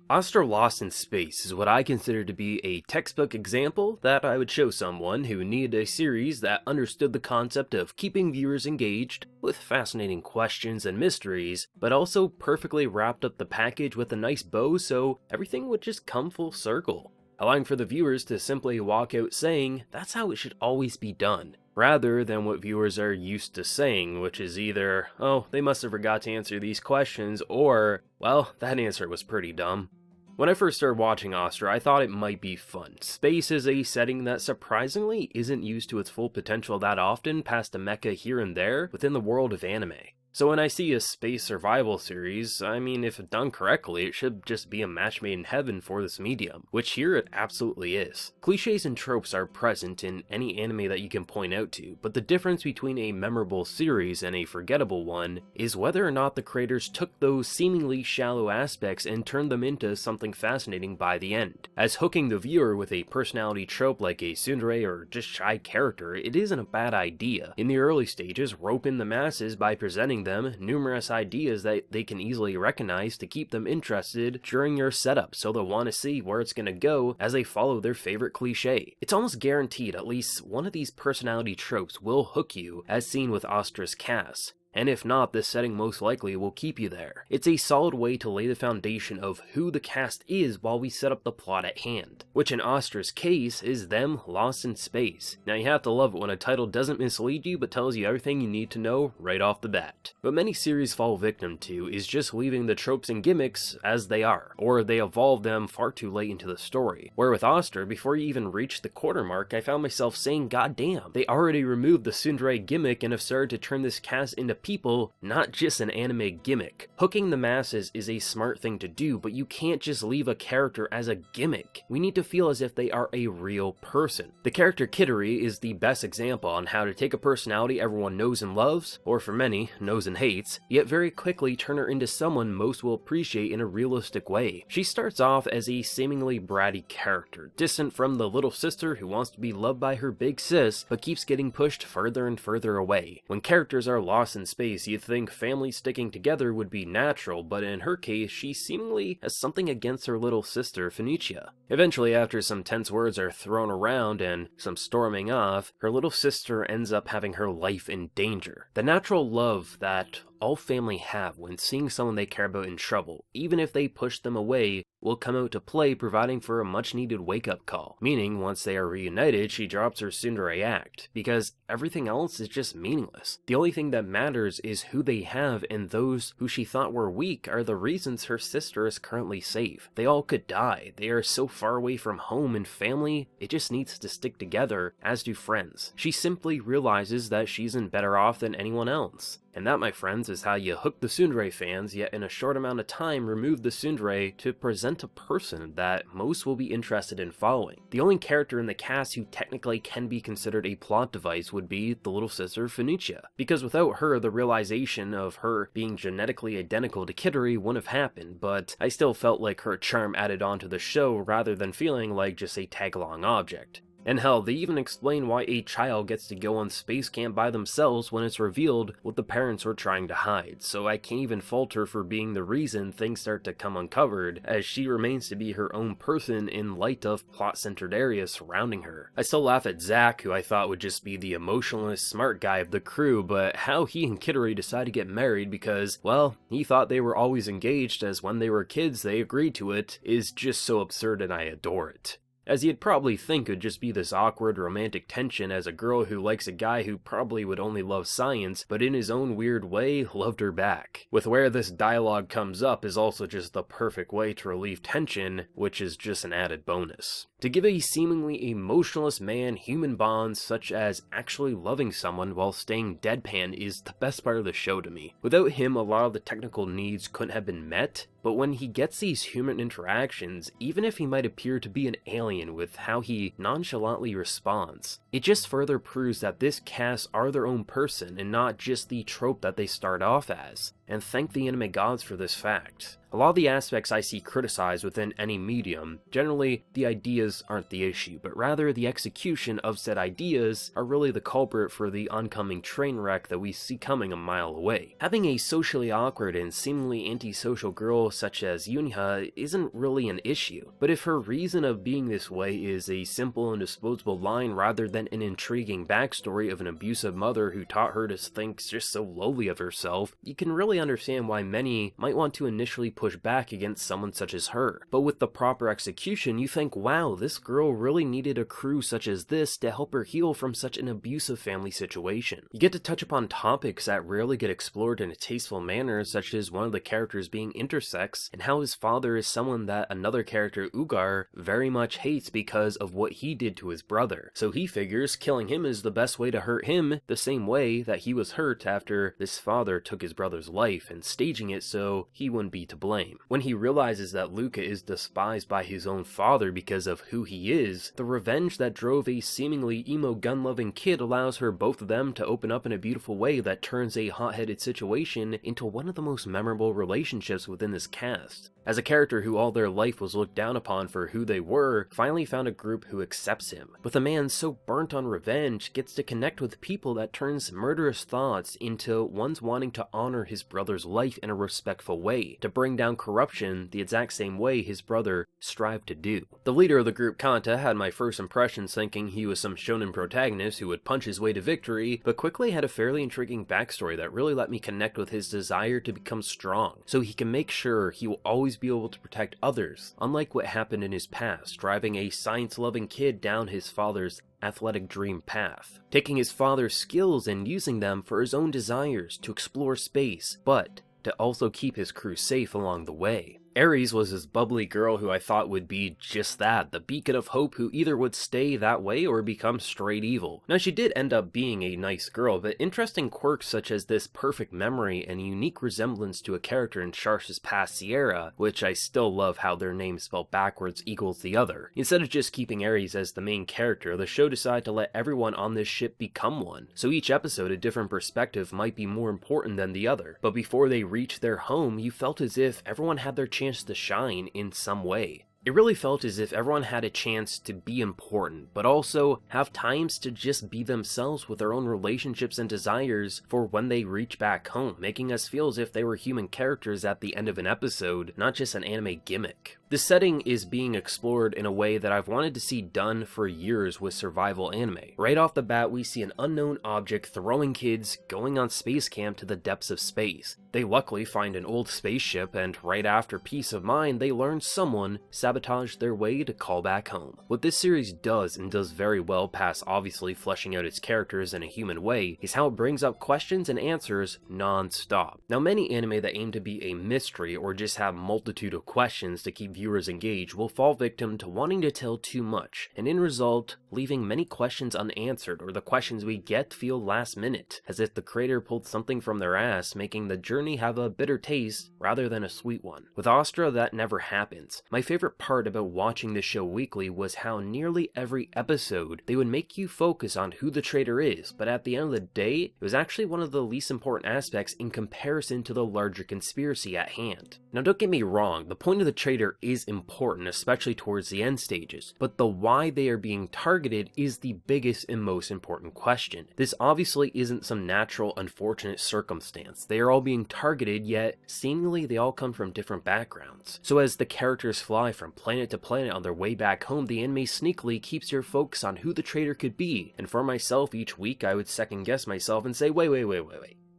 Astra Lost in Space is what I consider to be a textbook example that I would show someone who needed a series that understood the concept of keeping viewers engaged with fascinating questions and mysteries, but also perfectly wrapped up the package with a nice bow so everything would just come full circle, allowing for the viewers to simply walk out saying that's how it should always be done, rather than what viewers are used to saying, which is either, oh, they must have forgot to answer these questions, or, well, that answer was pretty dumb. When I first started watching Astra, I thought it might be fun. Space is a setting that surprisingly isn't used to its full potential that often, past a mecha here and there within the world of anime. So when I see a space survival series, I mean, if done correctly, it should just be a match made in heaven for this medium, which here it absolutely is. Cliches and tropes are present in any anime that you can point out to, but the difference between a memorable series and a forgettable one is whether or not the creators took those seemingly shallow aspects and turned them into something fascinating by the end. As hooking the viewer with a personality trope like a tsundere or just shy character, it isn't a bad idea. In the early stages, rope in the masses by presenting them numerous ideas that they can easily recognize to keep them interested during your setup, so they'll want to see where it's going to go as they follow their favorite cliche. It's almost guaranteed at least one of these personality tropes will hook you, as seen with Astra's cast. And if not, this setting most likely will keep you there. It's a solid way to lay the foundation of who the cast is while we set up the plot at hand, which in Astra's case is them lost in space. Now you have to love it when a title doesn't mislead you but tells you everything you need to know right off the bat. What many series fall victim to is just leaving the tropes and gimmicks as they are, or they evolve them far too late into the story. Where with Astra, before you even reach the quarter mark, I found myself saying, God damn, they already removed the tsundere gimmick and have started to turn this cast into people, not just an anime gimmick. Hooking the masses is a smart thing to do, but you can't just leave a character as a gimmick. We need to feel as if they are a real person. The character Kittery is the best example on how to take a personality everyone knows and loves, or for many, knows and hates, yet very quickly turn her into someone most will appreciate in a realistic way. She starts off as a seemingly bratty character, distant from the little sister who wants to be loved by her big sis, but keeps getting pushed further and further away. When characters are lost in space, you'd think family sticking together would be natural, but in her case, she seemingly has something against her little sister, Phoenicia. Eventually, after some tense words are thrown around and some storming off, her little sister ends up having her life in danger. The natural love that all family have when seeing someone they care about in trouble, even if they push them away, will come out to play, providing for a much needed wake-up call. Meaning, once they are reunited, she drops her tsundere act, because everything else is just meaningless. The only thing that matters is who they have, and those who she thought were weak are the reasons her sister is currently safe. They all could die. They are so far away from home and family, it just needs to stick together, as do friends. She simply realizes that she's better off than anyone else. And that, my friends, is how you hook the tsundere fans, yet in a short amount of time remove the tsundere to present a person that most will be interested in following. The only character in the cast who technically can be considered a plot device would be the little sister Phoenicia, because without her, the realization of her being genetically identical to Kittery wouldn't have happened, but I still felt like her charm added on to the show rather than feeling like just a tag-along object. And hell, they even explain why a child gets to go on space camp by themselves when it's revealed what the parents were trying to hide, so I can't even fault her for being the reason things start to come uncovered, as she remains to be her own person in light of plot-centered areas surrounding her. I still laugh at Zack, who I thought would just be the emotionless, smart guy of the crew, but how he and Kittery decide to get married because, well, he thought they were always engaged, as when they were kids they agreed to it, is just so absurd and I adore it. As you'd probably think would just be this awkward romantic tension as a girl who likes a guy who probably would only love science, but in his own weird way, loved her back. With where this dialogue comes up is also just the perfect way to relieve tension, which is just an added bonus. To give a seemingly emotionless man human bonds such as actually loving someone while staying deadpan is the best part of the show to me. Without him, a lot of the technical needs couldn't have been met, but when he gets these human interactions, even if he might appear to be an alien with how he nonchalantly responds, it just further proves that this cast are their own person and not just the trope that they start off as. and thank the anime gods for this fact. A lot of the aspects I see criticized within any medium, generally the ideas aren't the issue, but rather the execution of said ideas are really the culprit for the oncoming train wreck that we see coming a mile away. Having a socially awkward and seemingly antisocial girl such as Yunha isn't really an issue, but if her reason of being this way is a simple and disposable line rather than an intriguing backstory of an abusive mother who taught her to think just so lowly of herself, you can really understand why many might want to initially push back against someone such as her. But with the proper execution, you think, wow, this girl really needed a crew such as this to help her heal from such an abusive family situation. You get to touch upon topics that rarely get explored in a tasteful manner, such as one of the characters being intersex, and how his father is someone that another character, Ugar, very much hates because of what he did to his brother. So he figures killing him is the best way to hurt him, the same way that he was hurt after this father took his brother's life, and staging it so he wouldn't be to blame. When he realizes that Luca is despised by his own father because of who he is, the revenge that drove a seemingly emo gun-loving kid allows her both of them to open up in a beautiful way that turns a hot-headed situation into one of the most memorable relationships within this cast. As a character who all their life was looked down upon for who they were, finally found a group who accepts him. With a man so burnt on revenge, gets to connect with people that turns murderous thoughts into ones wanting to honor his brother's life in a respectful way, to bring down corruption the exact same way his brother strived to do. The leader of the group, Kanta, had my first impressions thinking he was some shonen protagonist who would punch his way to victory, but quickly had a fairly intriguing backstory that really let me connect with his desire to become strong, so he can make sure he will always be able to protect others, unlike what happened in his past, driving a science-loving kid down his father's athletic dream path, taking his father's skills and using them for his own desires to explore space, but to also keep his crew safe along the way. Ares was this bubbly girl who I thought would be just that, the beacon of hope who either would stay that way or become straight evil. Now she did end up being a nice girl, but interesting quirks such as this perfect memory and a unique resemblance to a character in Sharsh's past, Sierra, which I still love how their name spelled backwards equals the other. Instead of just keeping Ares as the main character, the show decided to let everyone on this ship become one, so each episode a different perspective might be more important than the other. But before they reached their home, you felt as if everyone had their chance to shine in some way. It really felt as if everyone had a chance to be important, but also have times to just be themselves with their own relationships and desires for when they reach back home, making us feel as if they were human characters at the end of an episode, not just an anime gimmick. This setting is being explored in a way that I've wanted to see done for years with survival anime. Right off the bat, we see an unknown object throwing kids going on space camp to the depths of space. They luckily find an old spaceship, and right after peace of mind, they learn someone sabotaged their way to call back home. What this series does, and does very well past obviously fleshing out its characters in a human way, is how it brings up questions and answers non-stop. Now many anime that aim to be a mystery or just have a multitude of questions to keep viewers engaged will fall victim to wanting to tell too much, and in result, leaving many questions unanswered, or the questions we get feel last minute, as if the creator pulled something from their ass, making the journey have a bitter taste rather than a sweet one. With Astra, that never happens. My favorite part about watching this show weekly was how nearly every episode they would make you focus on who the traitor is, but at the end of the day, it was actually one of the least important aspects in comparison to the larger conspiracy at hand. Now don't get me wrong, the point of the traitor is important, especially towards the end stages, but the why they are being targeted is the biggest and most important question. This obviously isn't some natural, unfortunate circumstance. They are all being targeted, yet seemingly they all come from different backgrounds. So as the characters fly from planet to planet on their way back home, the anime sneakily keeps your focus on who the traitor could be, and for myself, each week I would second guess myself and say, wait,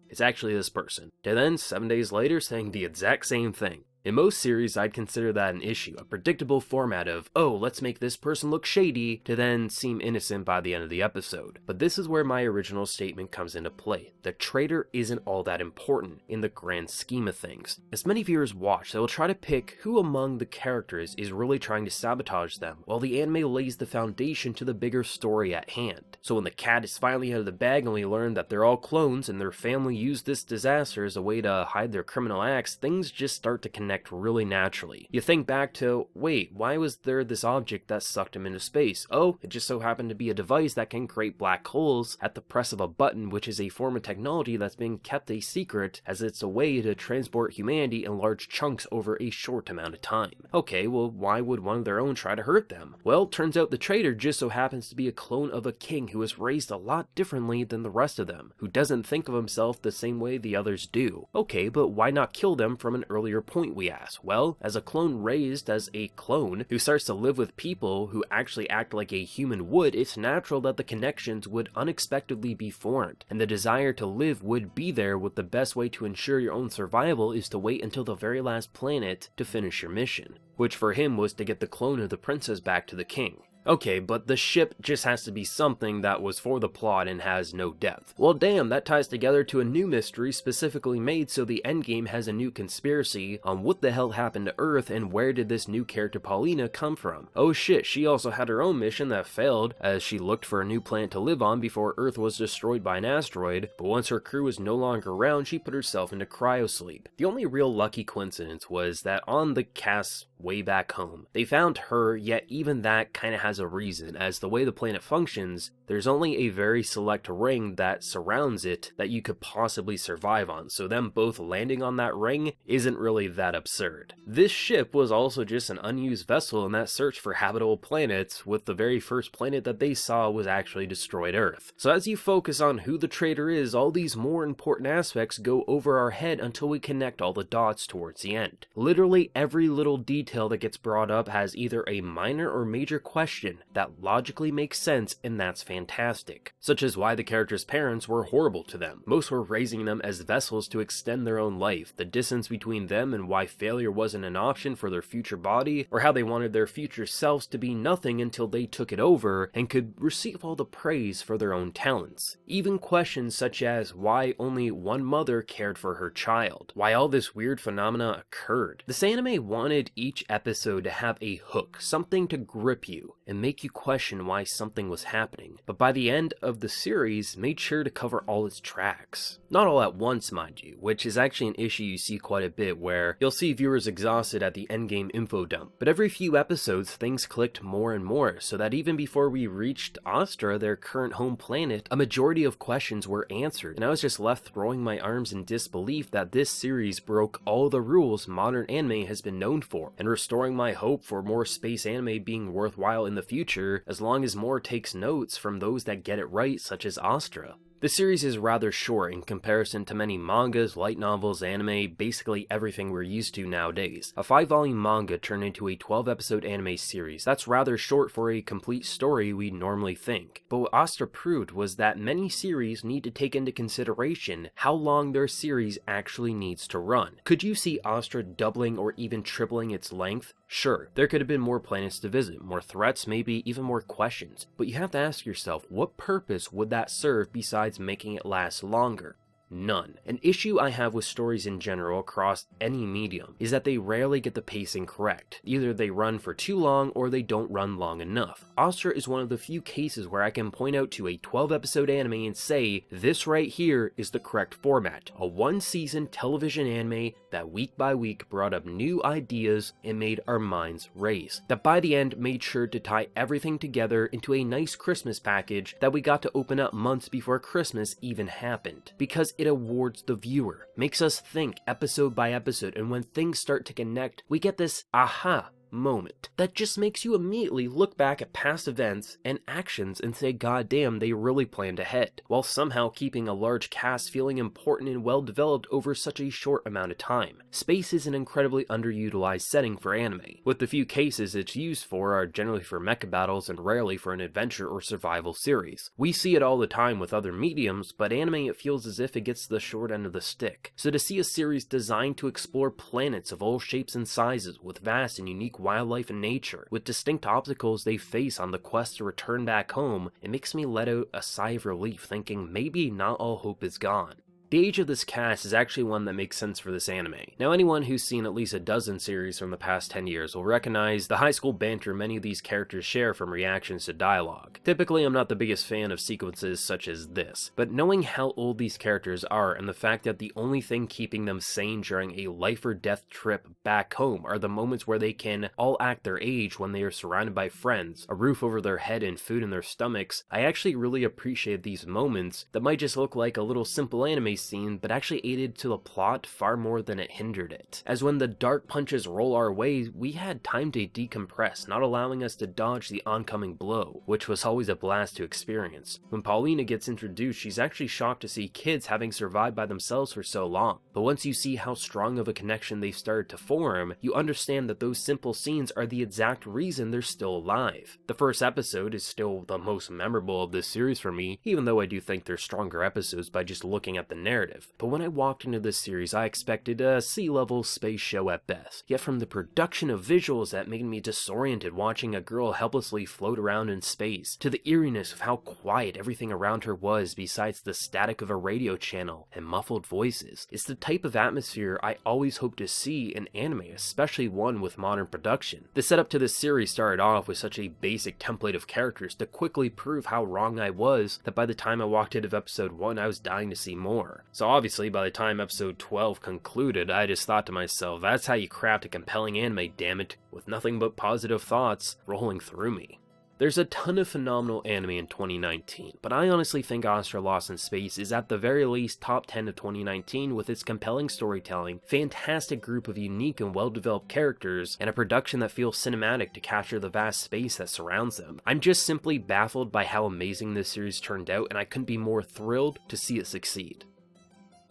it's actually this person. To then, 7 days later, saying the exact same thing. In most series, I'd consider that an issue, a predictable format of, oh, let's make this person look shady, to then seem innocent by the end of the episode. But this is where my original statement comes into play. The traitor isn't all that important in the grand scheme of things. As many viewers watch, they will try to pick who among the characters is really trying to sabotage them, while the anime lays the foundation to the bigger story at hand. So when the cat is finally out of the bag and we learn that they're all clones and their family used this disaster as a way to hide their criminal acts, things just start to connect connect really naturally. You think back to, wait, why was there this object that sucked him into space? Oh, it just so happened to be a device that can create black holes at the press of a button, which is a form of technology that's been kept a secret as it's a way to transport humanity in large chunks over a short amount of time. Okay, well, why would one of their own try to hurt them? Well, turns out the traitor just so happens to be a clone of a king who was raised a lot differently than the rest of them, who doesn't think of himself the same way the others do. Okay, but why not kill them from an earlier point, we ask? Well, as a clone raised as a clone who starts to live with people who actually act like a human would, it's natural that the connections would unexpectedly be formed, and the desire to live would be there, with the best way to ensure your own survival is to wait until the very last planet to finish your mission, which for him was to get the clone of the princess back to the king. Okay, but the ship just has to be something that was for the plot and has no depth. Well damn, that ties together to a new mystery specifically made so the endgame has a new conspiracy on what the hell happened to Earth and where did this new character Paulina come from. Oh shit, she also had her own mission that failed as she looked for a new planet to live on before Earth was destroyed by an asteroid, but once her crew was no longer around, she put herself into cryosleep. The only real lucky coincidence was that on the cast way back home, they found her, yet even that kinda has a reason, as the way the planet functions, there's only a very select ring that surrounds it that you could possibly survive on, so them both landing on that ring isn't really that absurd. This ship was also just an unused vessel in that search for habitable planets, with the very first planet that they saw was actually destroyed Earth. So as you focus on who the traitor is, all these more important aspects go over our head until we connect all the dots towards the end. Literally every little detail that gets brought up has either a minor or major question that logically makes sense, and that's fantastic. Such as why the characters' parents were horrible to them. Most were raising them as vessels to extend their own life, the distance between them and why failure wasn't an option for their future body, or how they wanted their future selves to be nothing until they took it over and could receive all the praise for their own talents. Even questions such as why only one mother cared for her child, why all this weird phenomena occurred. This anime wanted each episode to have a hook, something to grip you and make you question why something was happening, but by the end of the series made sure to cover all its tracks. Not all at once, mind you, which is actually an issue you see quite a bit, where you'll see viewers exhausted at the endgame info dump, but every few episodes things clicked more and more, so that even before we reached Astra, their current home planet, a majority of questions were answered, and I was just left throwing my arms in disbelief that this series broke all the rules modern anime has been known for, and restoring my hope for more space anime being worthwhile in the future, as long as more takes notes from those that get it right, such as Astra. The series is rather short in comparison to many mangas, light novels, anime, basically everything we're used to nowadays. A 5-volume manga turned into a 12-episode anime series. That's rather short for a complete story we normally think. But what Astra proved was that many series need to take into consideration how long their series actually needs to run. Could you see Astra doubling or even tripling its length? Sure, there could have been more planets to visit, more threats, maybe even more questions, but you have to ask yourself, what purpose would that serve besides making it last longer? None. An issue I have with stories in general across any medium is that they rarely get the pacing correct. Either they run for too long or they don't run long enough. Astra is one of the few cases where I can point out to a 12-episode anime and say, this right here is the correct format. A one-season television anime that week by week brought up new ideas and made our minds race. That by the end made sure to tie everything together into a nice Christmas package that we got to open up months before Christmas even happened. Because it awards the viewer, makes us think episode by episode, and when things start to connect, we get this aha moment that just makes you immediately look back at past events and actions and say, god damn, they really planned ahead, while somehow keeping a large cast feeling important and well developed over such a short amount of time. Space is an incredibly underutilized setting for anime, with the few cases it's used for are generally for mecha battles and rarely for an adventure or survival series. We see it all the time with other mediums, but anime it feels as if it gets the short end of the stick. So to see a series designed to explore planets of all shapes and sizes with vast and unique wildlife and nature, with distinct obstacles they face on the quest to return back home, it makes me let out a sigh of relief thinking maybe not all hope is gone. The age of this cast is actually one that makes sense for this anime. Now, anyone who's seen at least a dozen series from the past 10 years will recognize the high school banter many of these characters share from reactions to dialogue. Typically, I'm not the biggest fan of sequences such as this, but knowing how old these characters are and the fact that the only thing keeping them sane during a life or death trip back home are the moments where they can all act their age when they are surrounded by friends, a roof over their head and food in their stomachs, I actually really appreciate these moments that might just look like a little simple anime scene, but actually aided to the plot far more than it hindered it. As when the dark punches roll our way, we had time to decompress, not allowing us to dodge the oncoming blow, which was always a blast to experience. When Paulina gets introduced, she's actually shocked to see kids having survived by themselves for so long, but once you see how strong of a connection they've started to form, you understand that those simple scenes are the exact reason they're still alive. The first episode is still the most memorable of this series for me, even though I do think there's stronger episodes by just looking at the narrative. But when I walked into this series, I expected a sea-level space show at best. Yet from the production of visuals that made me disoriented watching a girl helplessly float around in space, to the eeriness of how quiet everything around her was besides the static of a radio channel and muffled voices, it's the type of atmosphere I always hope to see in anime, especially one with modern production. The setup to this series started off with such a basic template of characters to quickly prove how wrong I was that by the time I walked into episode 1 I was dying to see more. So obviously by the time episode 12 concluded, I just thought to myself, that's how you craft a compelling anime, dammit, with nothing but positive thoughts rolling through me. There's a ton of phenomenal anime in 2019, but I honestly think Astra Lost in Space is at the very least top 10 of 2019 with its compelling storytelling, fantastic group of unique and well-developed characters, and a production that feels cinematic to capture the vast space that surrounds them. I'm just simply baffled by how amazing this series turned out, and I couldn't be more thrilled to see it succeed.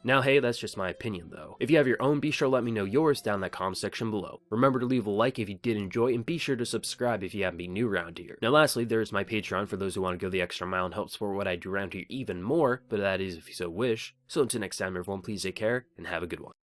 Now hey, that's just my opinion though. If you have your own, be sure to let me know yours down in that comment section below. Remember to leave a like if you did enjoy, and be sure to subscribe if you haven't been new around here. Now lastly, there's my Patreon for those who want to go the extra mile and help support what I do around here even more, but that is if you so wish. So until next time everyone, please take care and have a good one.